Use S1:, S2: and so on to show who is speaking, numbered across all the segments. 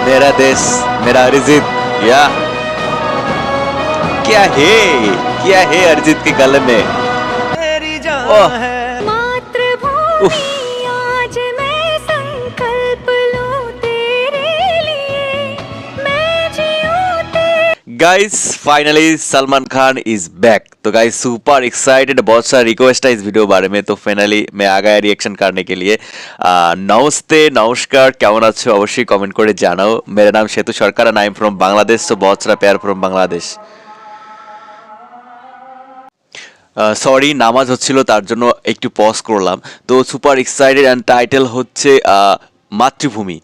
S1: मेरा देश मेरा अरिजीत या क्या है क्या है अरिजीत के गले में
S2: मेरी जान
S1: ओह
S2: है।
S1: उफ
S3: मातृभूमि आज मैं संकल्प लूं तेरे लिए मैं जीऊं तेरे
S1: guys finally Salman Khan is back. तो गाइस सुपर एक्साइटेड, बहुत सारा रिक्वेस्ट है इस वीडियो बारे में, तो फाइनली मैं आ गया रिएक्शन करने के लिए। नमस्ते नमस्कार, केमन आछो अवশ্যই कमेंट করে জানাও। मेरा नाम सेतु सरकार and I am from Bangladesh, तो बहुत सारा प्यार फ्रॉम बांग्लादेश। সরি নামাজ হচ্ছিল তার জন্য একটু পজ করলাম। তো সুপার এক্সাইটেড অ্যান্ড টাইটেল হচ্ছে মাতৃভূমি।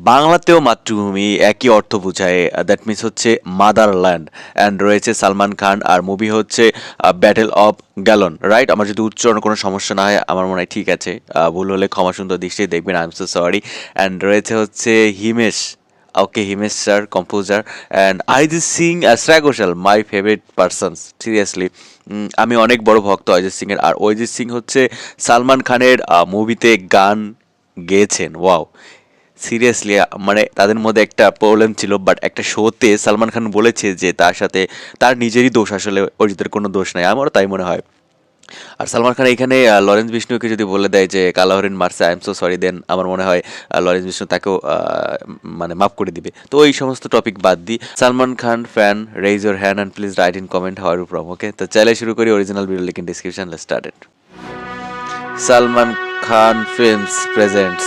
S1: বাংলাতেও মাতৃভূমি একই অর্থ বোঝায়, দ্যাট মিনস হচ্ছে মাদারল্যান্ড। অ্যান্ড রয়েছে সালমান খান, আর মুভি হচ্ছে ব্যাটেল অফ গ্যালন, রাইট? আমার যদি উচ্চারণ কোনো সমস্যা না হয় আমার মনে হয় ঠিক আছে, ভুল হলে ক্ষমা সুন্দর দৃষ্টিতে দেখবেন, I am so sorry. And রয়েছে হচ্ছে Himesh, okay Himesh sir composer, and Arijit Singh Shreya Ghoshal, my favourite persons seriously. আমি অনেক বড় ভক্ত অরিজিৎ সিংয়ের। আর অরিজিৎ সিং হচ্ছে সালমান খানের মুভিতে গান গেয়েছেন, ওয়াও সিরিয়াসলি। মানে তাদের মধ্যে একটা প্রবলেম ছিল, বাট একটা শোতে সালমান খান বলেছে যে তার সাথে তার নিজেরই দোষ, আসলে অরিজিতের কোনো দোষ নাই, আমারও তাই মনে হয়। আর সালমান খান এখানে লরেন্স বিষ্ণুকে যদি বলে দেয় যে কালা হরিণ মারছে, আই এম সো সরি, দেন আমার মনে হয় লরেন্স বিষ্ণু তাকেও মানে মাফ করে দিবে। তো এই সমস্ত টপিক বাদ দিই, Salman Khan fan raise your hand and please write in comment how are you from. Okay, তো চাইলে শুরু করি। Original video link in description, let's started. Salman Khan films presents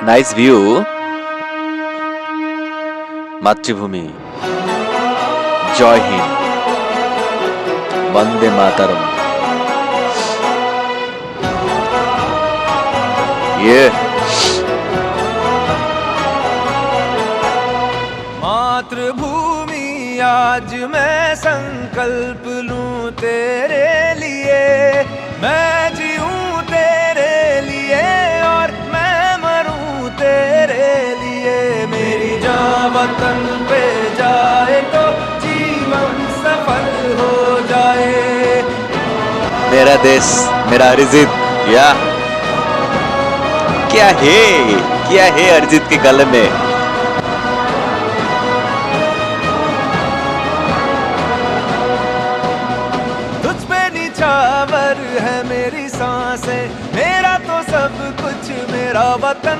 S1: nice view মাতৃভূমি, জয় হিন্দ, वंदे मातरम। ये
S2: मातृभूमि आज मैं संकल्प लूं तेरे लिए मैं जीऊं तेरे लिए और मैं मरूं तेरे लिए मेरी जान वतन पे जाए तो जीवन सफल हो जाए।
S1: मेरा देश मेरा अरिजीत या क्या है अरिजीत के गले में।
S2: तुझ पे निछावर है मेरी सांसें मेरा तो सब कुछ मेरा वतन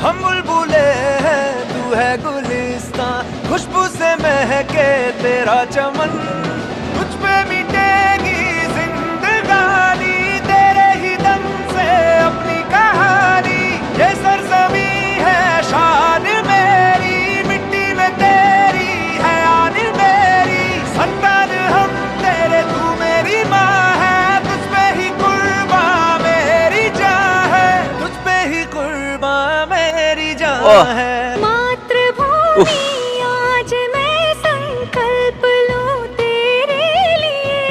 S2: हम बुलबुले हैं तू है गुलिस्तां खुशबू से महके तेरा चमन तुझ पे मिटेगी जिंदगानी तेरे ही दम से अपनी कहानी ये सरजमी है शान मेरी मिट्टी में तेरी है आन मेरी संतान हम तेरे तू मेरी माँ है तुझ पे ही कुर्बान मेरी जान है तुझ पे ही कुर्बान मेरी जान
S1: ओह
S2: है।
S3: मातृभूमि आज मैं संकल्प लूं तेरे लिए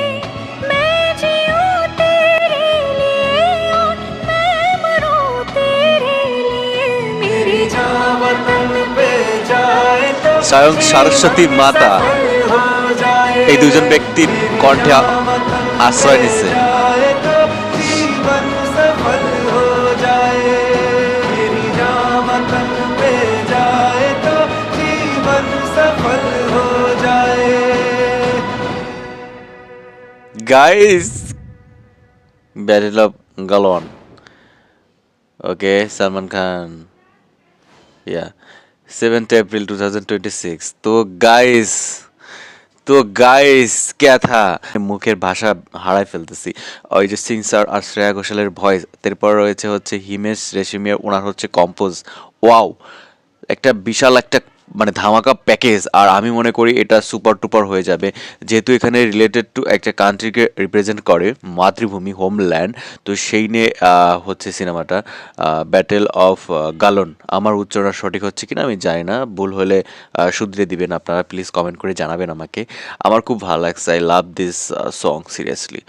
S3: मैं जीऊं तेरे लिए और मैं मरूं तेरे लिए मेरी
S2: जान वतन पे जाए तो
S1: স্বয়ং সরস্বতী মাতা
S2: हो जाए
S1: এই দুজন ব্যক্তির কণ্ঠে আশ্রয় নিচ্ছে।
S2: जाए तो जीवन सफल हो जाए मेरी जान वतन पे जाए तो जीवन सफल हो जाए।
S1: Guys battle of Galwan, okay Salman Khan, yeah 7th April 2026। তো গাইস क्या था, মুখের ভাষা হারাই ফেলতেছি। অরিজিৎ সিং স্যার আর শ্রেয়া ঘোষালের ভয়েস, তারপর রয়েছে হচ্ছে হিমেশ রেশমিয়া, ওনার হচ্ছে কম্পোজ, ওয়াও একটা বিশাল একটা মানে ধামাকা প্যাকেজ। আর আমি মনে করি এটা সুপার টুপার হয়ে যাবে, যেহেতু এখানে রিলেটেড টু একটা কান্ট্রিকে রিপ্রেজেন্ট করে, মাতৃভূমি হোমল্যান্ড। তো সেই নিয়ে হচ্ছে সিনেমাটা, ব্যাটেল অফ গালন। আমার উচ্চারণ সঠিক হচ্ছে কিনা আমি জানি না, ভুল হলে শুধরে দিবেন আপনারা, প্লিজ কমেন্ট করে জানাবেন আমাকে। আমার খুব ভালো লাগছে, I love this song seriously.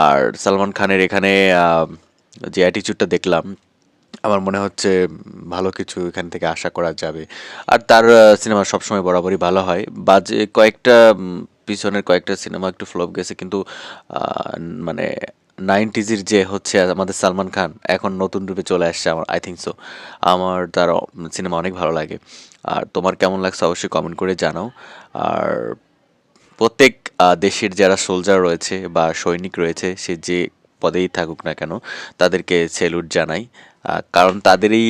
S1: আর সালমান খানের এখানে যে অ্যাটিচিউডটা দেখলাম, আমার মনে হচ্ছে ভালো কিছু এখান থেকে আশা করা যাবে। আর তার সিনেমা সবসময় বরাবরই ভালো হয়, বাজে কয়েকটা পিছনের কয়েকটা সিনেমা একটু ফ্লপ গেছে, কিন্তু মানে নাইনটিজের যে হচ্ছে আমাদের সালমান খান এখন নতুন রূপে চলে আসছে, আমার আই থিঙ্ক সো। আমার তার সিনেমা অনেক ভালো লাগে। আর তোমার কেমন লাগছে অবশ্যই কমেন্ট করে জানাও। আর প্রত্যেক দেশের যারা সোলজার রয়েছে বা সৈনিক রয়েছে, সে যে পদেই থাকুক না কেন, তাদেরকে স্যালুট জানাই। কারণ তাদের এই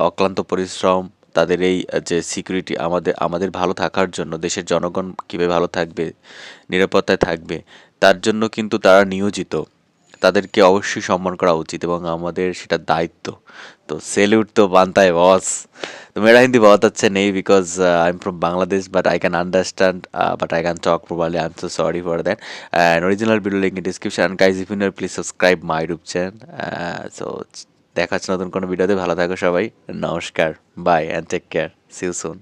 S1: অক্লান্ত পরিশ্রম, তাদের এই যে সিকিউরিটি, আমাদের আমাদের ভালো থাকার জন্য, দেশের জনগণ কীভাবে ভালো থাকবে, নিরাপত্তায় থাকবে, তার জন্য কিন্তু তারা নিয়োজিত। তাদেরকে অবশ্যই সম্মান করা উচিত এবং আমাদের সেটা দায়িত্ব। तो सैल्यूट तो बनता है बॉस। तो मेरा हिंदी बहुत अच्छा नहीं because I am from Bangladesh but I can understand but I can talk properly. I'm so sorry for that. And original video link in description. And guys, if you know, please subscribe my YouTube channel. So দেখা হচ্ছে নতুন কোনো ভিডিওতে। ভালো থাকো সবাই, নমস্কার, bye and take care, see you soon.